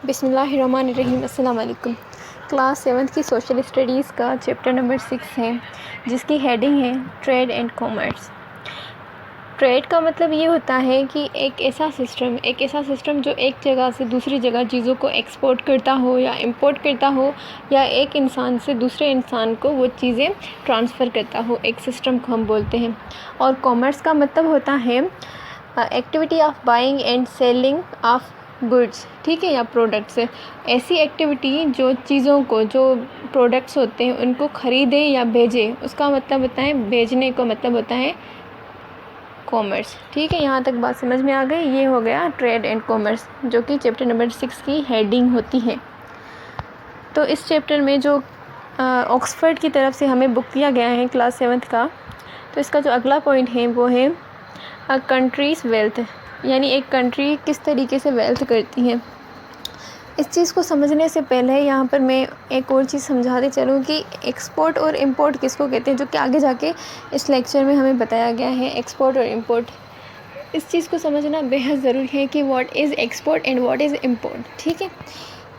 बिस्मिल्लाहिर्रहमानिर्रहीम। अस्सलाम वालेकुम। क्लास 7th की सोशल स्टडीज़ का चैप्टर नंबर 6 है, जिसकी हेडिंग है ट्रेड एंड कॉमर्स। ट्रेड का मतलब ये होता है कि एक ऐसा सिस्टम जो एक जगह से दूसरी जगह चीज़ों को एक्सपोर्ट करता हो या इंपोर्ट करता हो, या एक इंसान से दूसरे इंसान को वो चीज़ें ट्रांसफ़र करता हो, एक सिस्टम को हम बोलते हैं। और कॉमर्स का मतलब होता है activity of buying and selling of goods, ठीक है, या प्रोडक्ट्स। ऐसी एक्टिविटी जो चीज़ों को, जो प्रोडक्ट्स होते हैं उनको ख़रीदे या भेजे, उसका मतलब होता है, भेजने का मतलब होता है कॉमर्स। ठीक है, यहाँ तक बात समझ में आ गई। ये हो गया ट्रेड एंड कॉमर्स, जो कि चैप्टर नंबर 6 की हेडिंग होती है। तो इस चैप्टर में जो ऑक्सफोर्ड की तरफ से हमें बुक दिया गया है क्लास 7th का, तो इसका जो अगला पॉइंट है वो है अ कंट्रीज़ वेल्थ, यानी एक कंट्री किस तरीके से वेल्थ करती है। इस चीज़ को समझने से पहले यहाँ पर मैं एक और चीज़ समझाते चलूँ कि एक्सपोर्ट और इंपोर्ट किसको कहते हैं, जो कि आगे जाके इस लेक्चर में हमें बताया गया है। एक्सपोर्ट और इंपोर्ट, इस चीज़ को समझना बेहद ज़रूरी है कि what is export and what is import. ठीक है,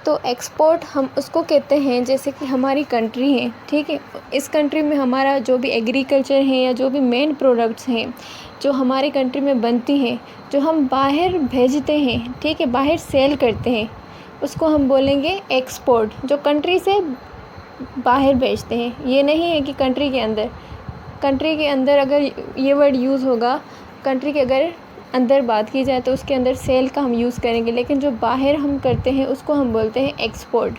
तो एक्सपोर्ट हम उसको कहते हैं जैसे कि हमारी कंट्री है, ठीक है, इस कंट्री में हमारा जो भी एग्रीकल्चर है या जो भी मेन प्रोडक्ट्स हैं जो हमारी कंट्री में बनती हैं, जो हम बाहर भेजते हैं, ठीक है, बाहर सेल करते हैं, उसको हम बोलेंगे एक्सपोर्ट। जो कंट्री से बाहर भेजते हैं, ये नहीं है कि कंट्री के अंदर अगर ये वर्ड यूज़ होगा, कंट्री के अगर अंदर बात की जाए तो उसके अंदर सेल का हम यूज़ करेंगे, लेकिन जो बाहर हम करते हैं उसको हम बोलते हैं एक्सपोर्ट।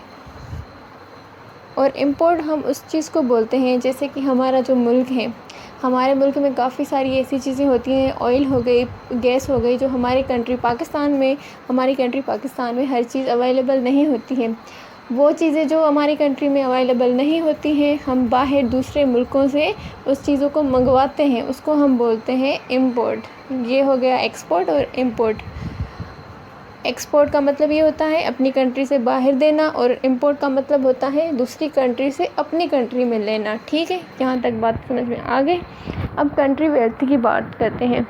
और इंपोर्ट हम उस चीज़ को बोलते हैं जैसे कि हमारा जो मुल्क है, हमारे मुल्क में काफ़ी सारी ऐसी चीज़ें होती हैं, ऑयल हो गई, गैस हो गई, जो हमारी कंट्री पाकिस्तान में हर चीज़ अवेलेबल नहीं होती है। वो चीज़ें जो हमारी कंट्री में अवेलेबल नहीं होती हैं, हम बाहर दूसरे मुल्कों से उस चीज़ों को मंगवाते हैं, उसको हम बोलते हैं इंपोर्ट। ये हो गया एक्सपोर्ट और इंपोर्ट। एक्सपोर्ट का मतलब ये होता है अपनी कंट्री से बाहर देना, और इंपोर्ट का मतलब होता है दूसरी कंट्री से अपनी कंट्री में लेना। ठीक है, यहाँ तक बात समझ में आ गई। अब कंट्री वेल्थ की बात करते हैं।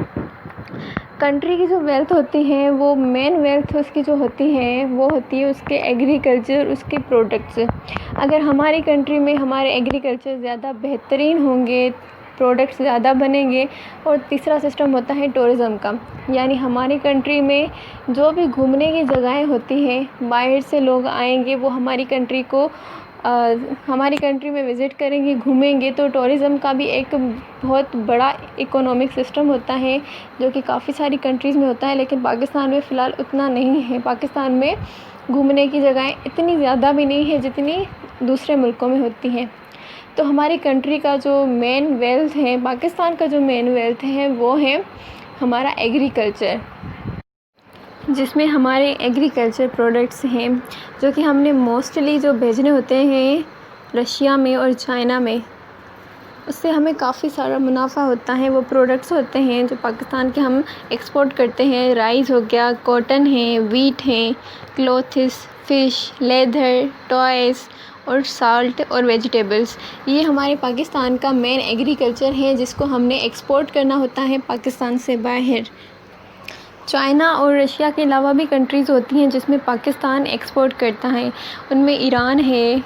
कंट्री की जो वेल्थ होती है, वो मेन वेल्थ उसकी जो होती है वो होती है उसके एग्रीकल्चर, उसके प्रोडक्ट्स। अगर हमारी कंट्री में हमारे एग्रीकल्चर ज़्यादा बेहतरीन होंगे, प्रोडक्ट्स ज़्यादा बनेंगे। और तीसरा सिस्टम होता है टूरिज़्म का, यानी हमारी कंट्री में जो भी घूमने की जगहें होती हैं, बाहर से लोग आएंगे, वो हमारी कंट्री में विज़िट करेंगे, घूमेंगे। तो टूरिज़्म का भी एक बहुत बड़ा इकोनॉमिक सिस्टम होता है, जो कि काफ़ी सारी कंट्रीज़ में होता है, लेकिन पाकिस्तान में फ़िलहाल उतना नहीं है। पाकिस्तान में घूमने की जगहें इतनी ज़्यादा भी नहीं है जितनी दूसरे मुल्कों में होती हैं। तो हमारी कंट्री का जो मेन वेल्थ है, पाकिस्तान का जो मेन वेल्थ है, वो है हमारा एग्रीकल्चर, जिसमें हमारे एग्रीकल्चर प्रोडक्ट्स हैं जो कि हमने मोस्टली जो भेजने होते हैं रशिया में और चाइना में, उससे हमें काफ़ी सारा मुनाफा होता है। वो प्रोडक्ट्स होते हैं जो पाकिस्तान के हम एक्सपोर्ट करते हैं। राइस हो गया, कॉटन है, वीट है, क्लोथ्स, फ़िश, लेदर, टॉयज़ और साल्ट और वेजिटेबल्स। ये हमारे पाकिस्तान का मेन एग्रीकल्चर है, जिसको हमने एक्सपोर्ट करना होता है पाकिस्तान से बाहर। चाइना और रशिया के अलावा भी कंट्रीज़ होती हैं जिसमें पाकिस्तान एक्सपोर्ट करता है। उनमें ईरान है,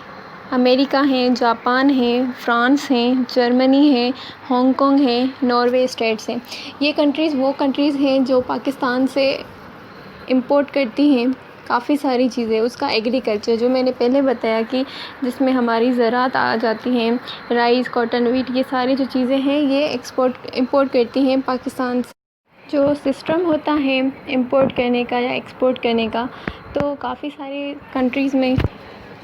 अमेरिका है, जापान है, फ्रांस है, जर्मनी है, हांगकांग है, नॉर्वे स्टेट्स हैं। ये कंट्रीज़ वो कंट्रीज़ हैं जो पाकिस्तान से इंपोर्ट करती हैं काफ़ी सारी चीज़ें। उसका एग्रीकल्चर जो मैंने पहले बताया कि जिसमें हमारी ज़राअत आ जाती हैं, राइस, कॉटन, वीट, ये सारी जो चीज़ें हैं ये इंपोर्ट करती हैं पाकिस्तान से। जो सिस्टम होता है इंपोर्ट करने का या एक्सपोर्ट करने का, तो काफ़ी सारी कंट्रीज़ में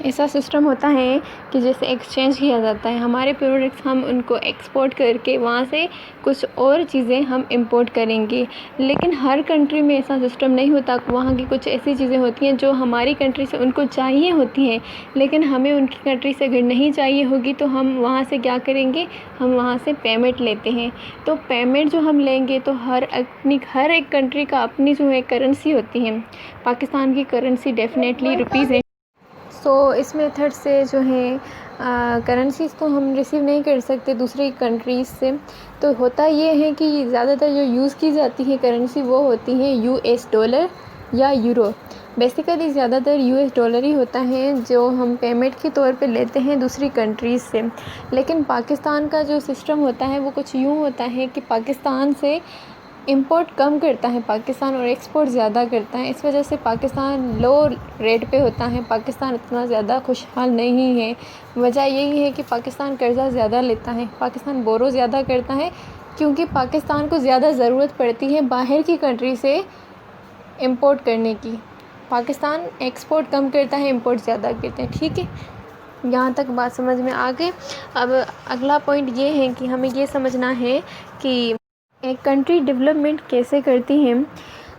ऐसा सिस्टम होता है कि जैसे एक्सचेंज किया जाता है। हमारे प्रोडक्ट्स हम उनको एक्सपोर्ट करके वहाँ से कुछ और चीज़ें हम इंपोर्ट करेंगे। लेकिन हर कंट्री में ऐसा सिस्टम नहीं होता। वहाँ की कुछ ऐसी चीज़ें होती हैं जो हमारी कंट्री से उनको चाहिए होती हैं, लेकिन हमें उनकी कंट्री से अगर नहीं चाहिए होगी तो हम वहाँ से क्या करेंगे, हम वहाँ से पेमेंट लेते हैं। तो पेमेंट जो हम लेंगे तो हर एक कंट्री का अपनी जो है करेंसी होती है। पाकिस्तान की करेंसी डेफिनेटली रुपीज़ है। सो इस मेथड से जो है करेंसीज़ को हम रिसीव नहीं कर सकते दूसरी कंट्रीज़ से। तो होता ये है कि ज़्यादातर जो यूज़ की जाती है करेंसी वो होती है यूएस डॉलर, या यूरो। बेसिकली ज़्यादातर यूएस डॉलर ही होता है जो हम पेमेंट के तौर पे लेते हैं दूसरी कंट्रीज़ से। लेकिन पाकिस्तान का जो सिस्टम होता है वो कुछ यूँ होता है कि पाकिस्तान से इंपोर्ट कम करता है पाकिस्तान और एक्सपोर्ट ज़्यादा करता है। इस वजह से पाकिस्तान लो रेट पे होता है, पाकिस्तान इतना ज़्यादा खुशहाल नहीं है। वजह यही है कि पाकिस्तान कर्ज़ा ज़्यादा लेता है, पाकिस्तान बोरो ज़्यादा करता है, क्योंकि पाकिस्तान को ज़्यादा ज़रूरत पड़ती है बाहर की कंट्री से इंपोर्ट करने की। पाकिस्तान एक्सपोर्ट कम करता है, इंपोर्ट ज़्यादा करते हैं। ठीक है, यहाँ तक बात समझ में आ गई। अब अगला पॉइंट ये है कि हमें ये समझना है कि एक कंट्री डेवलपमेंट कैसे करती है।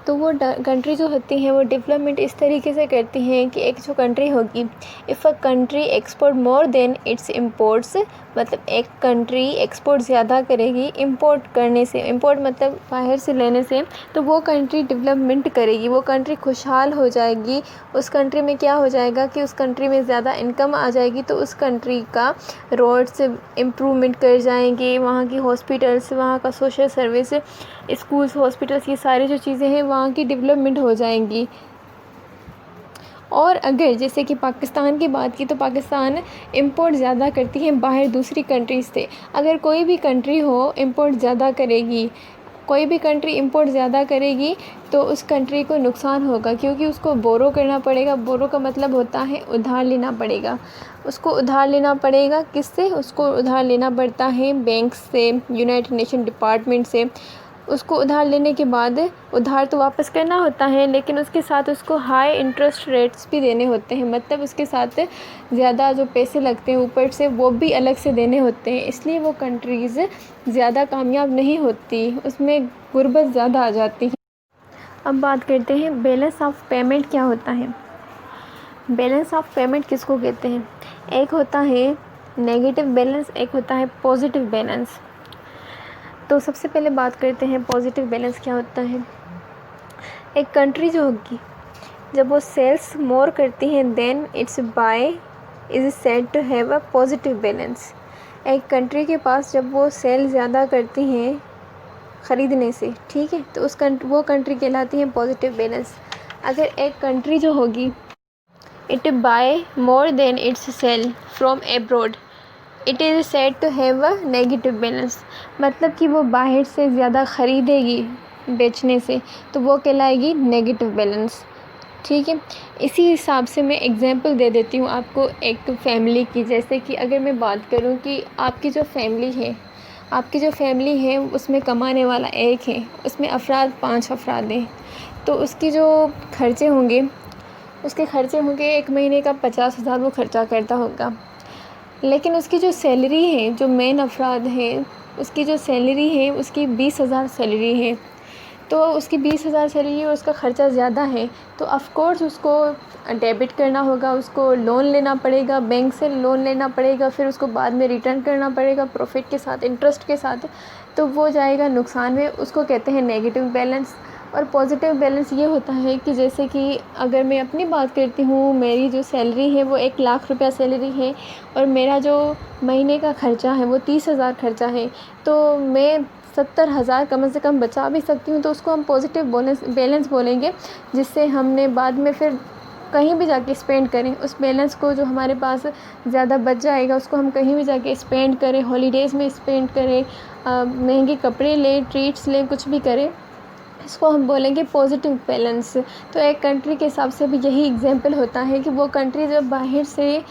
तो वो कंट्री जो होती है वो डेवलपमेंट इस तरीके से करती हैं कि एक जो कंट्री होगी, if a country export more than it's imports, मतलब एक कंट्री एक्सपोर्ट ज़्यादा करेगी इंपोर्ट करने से, इंपोर्ट मतलब बाहर से लेने से, तो वो कंट्री डेवलपमेंट करेगी, वो कंट्री खुशहाल हो जाएगी। उस कंट्री में क्या हो जाएगा कि उस कंट्री में ज़्यादा इनकम आ जाएगी, तो उस कंट्री का रोड्स इम्प्रूवमेंट कर जाएंगे, वहाँ की हॉस्पिटल्स, वहाँ का सोशल सर्विस, स्कूल्स, हॉस्पिटल्स, ये सारी जो चीज़ें हैं वहाँ की डेवलपमेंट हो जाएंगी। और अगर जैसे कि पाकिस्तान की बात की, तो पाकिस्तान इंपोर्ट ज़्यादा करती है बाहर दूसरी कंट्रीज़ से। अगर कोई भी कंट्री हो इंपोर्ट ज़्यादा करेगी, कोई भी कंट्री इंपोर्ट ज़्यादा करेगी, तो उस कंट्री को नुकसान होगा, क्योंकि उसको बोरो करना पड़ेगा। बोरो का मतलब होता है उधार लेना पड़ेगा। उसको उधार लेना पड़ेगा किससे? उसको उधार लेना पड़ता है बैंक से, यूनाइटेड नेशन डिपार्टमेंट से। उसको उधार लेने के बाद उधार तो वापस करना होता है, लेकिन उसके साथ उसको हाई इंटरेस्ट रेट्स भी देने होते हैं, मतलब उसके साथ ज़्यादा जो पैसे लगते हैं ऊपर से वो भी अलग से देने होते हैं। इसलिए वो कंट्रीज़ ज़्यादा कामयाब नहीं होती, उसमें गुर्बत ज़्यादा आ जाती है। अब बात करते हैं बैलेंस ऑफ पेमेंट क्या होता है। बैलेंस ऑफ पेमेंट किसको कहते हैं? एक होता है नेगेटिव बैलेंस, एक होता है पॉजिटिव बैलेंस। तो सबसे पहले बात करते हैं पॉजिटिव बैलेंस क्या होता है। एक कंट्री जो होगी, जब वो सेल्स मोर करती है than its buy is said to have a positive balance. एक कंट्री के पास जब वो सेल ज़्यादा करती हैं ख़रीदने से, ठीक है, तो वो कंट्री कहलाती है पॉजिटिव बैलेंस। अगर एक कंट्री जो होगी it buy more than its sell from abroad, it is said to have a negative balance, मतलब कि वो बाहर से ज़्यादा ख़रीदेगी बेचने से, तो वो कहलाएगी नेगेटिव बैलेंस। ठीक है, इसी हिसाब से मैं एग्जांपल दे देती हूँ आपको एक फ़ैमिली की। जैसे कि अगर मैं बात करूँ कि आपकी जो फैमिली है उसमें कमाने वाला एक है, उसमें 5 अफराद हैं, तो उसकी जो खर्चे होंगे, एक महीने का 50,000 वो खर्चा करता होगा। लेकिन उसकी जो सैलरी है, जो मेन अफराद हैं, उसकी जो सैलरी है उसकी 20,000 सैलरी है, तो उसकी 20,000 सैलरी और उसका ख़र्चा ज़्यादा है, तो ऑफ़ कोर्स उसको डेबिट करना होगा, उसको लोन लेना पड़ेगा, बैंक से लोन लेना पड़ेगा, फिर उसको बाद में रिटर्न करना पड़ेगा प्रॉफिट के साथ, इंटरेस्ट के साथ, तो वो जाएगा नुकसान में। उसको कहते हैं नेगेटिव बैलेंस। और पॉजिटिव बैलेंस ये होता है कि जैसे कि अगर मैं अपनी बात करती हूँ, मेरी जो सैलरी है वो 1,00,000 रुपया सैलरी है और मेरा जो महीने का ख़र्चा है वो 30,000 खर्चा है, तो मैं 70,000 कम से कम बचा भी सकती हूँ, तो उसको हम पॉजिटिव बैलेंस बोलेंगे, जिससे हमने बाद में फिर कहीं भी जाके स्पेंड करें, उस बैलेंस को जो हमारे पास ज़्यादा बच जाएगा उसको हम कहीं भी जाके स्पेंड करें, हॉलीडेज़ में स्पेंड करें, महंगे कपड़े लें, ट्रीट्स लें, कुछ भी करें, इसको हम बोलेंगे पॉजिटिव बैलेंस। तो एक कंट्री के हिसाब से भी यही एग्जांपल होता है कि वो कंट्री जब बाहर से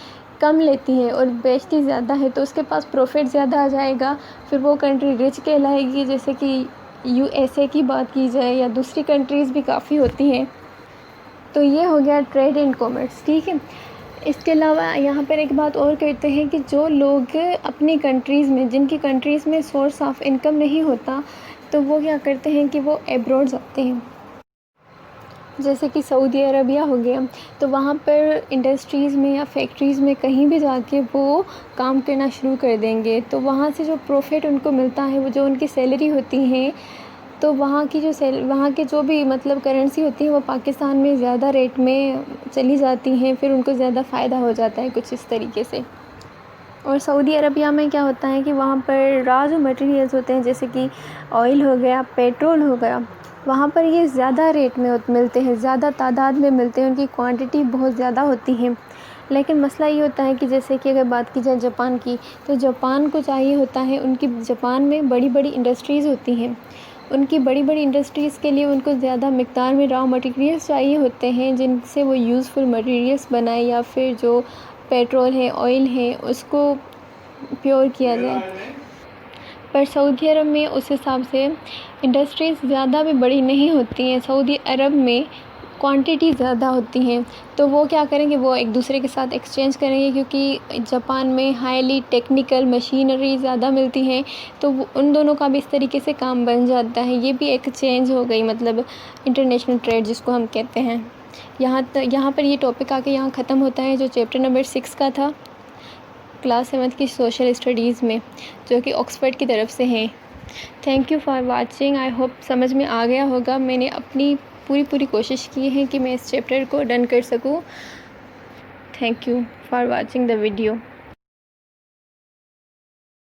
कम लेती है और बेचती ज़्यादा है, तो उसके पास प्रॉफिट ज़्यादा आ जाएगा, फिर वो कंट्री रिच कहलाएगी। जैसे कि यूएसए की बात की जाए या दूसरी कंट्रीज़ भी काफ़ी होती हैं। तो ये हो गया ट्रेड एंड कॉमर्स, ठीक है। इसके अलावा यहाँ पर एक बात और कहते हैं कि जो लोग अपनी कंट्रीज़ में, जिनकी कंट्रीज़ में सोर्स ऑफ इनकम नहीं होता, तो वो क्या करते हैं कि वो एब्रॉड जाते हैं। जैसे कि सऊदी अरबिया हो गया, तो वहाँ पर इंडस्ट्रीज़ में या फैक्ट्रीज़ में कहीं भी जाके वो काम करना शुरू कर देंगे, तो वहाँ से जो प्रॉफिट उनको मिलता है, वो जो उनकी सैलरी होती है, तो वहाँ के जो भी मतलब करेंसी होती है वो पाकिस्तान में ज़्यादा रेट में चली जाती हैं, फिर उनको ज़्यादा फ़ायदा हो जाता है कुछ इस तरीके से। और सऊदी अरबिया में क्या होता है कि वहाँ पर रॉ जो मटेरियल्स होते हैं, जैसे कि ऑयल हो गया, पेट्रोल हो गया, वहाँ पर ये ज़्यादा रेट में मिलते हैं, ज़्यादा तादाद में मिलते हैं, उनकी क्वांटिटी बहुत ज़्यादा होती है। लेकिन मसला ये होता है कि जैसे कि अगर बात की जाए जापान की, तो जापान को चाहिए होता है, उनकी जापान में बड़ी-बड़ी इंडस्ट्रीज़ होती हैं। उनकी बड़ी-बड़ी इंडस्ट्रीज़ के लिए उनको ज़्यादा मिक़दार में रॉ मटेरियल्स चाहिए होते हैं, जिनसे वो यूज़फुल मटेरियल्स बनाएँ या फिर जो पेट्रोल है, ऑयल है, उसको प्योर किया जाए। पर सऊदी अरब में उस हिसाब से इंडस्ट्रीज़ ज़्यादा भी बड़ी नहीं होती हैं। सऊदी अरब में क्वांटिटी ज़्यादा होती हैं, तो वो क्या करेंगे, वो एक दूसरे के साथ एक्सचेंज करेंगे, क्योंकि जापान में हाईली टेक्निकल मशीनरी ज़्यादा मिलती हैं, तो वो उन दोनों का भी इस तरीके से काम बन जाता है। ये भी एक चेंज हो गई, मतलब इंटरनेशनल ट्रेड जिसको हम कहते हैं। यहाँ पर ये टॉपिक आके यहाँ ख़त्म होता है, जो चैप्टर नंबर 6 का था क्लास 7 की सोशल स्टडीज़ में, जो कि ऑक्सफोर्ड की तरफ से हैं। Thank you for watching. I hope समझ में आ गया होगा। मैंने अपनी पूरी कोशिश की है कि मैं इस चैप्टर को डन कर सकूं। Thank you for watching the video.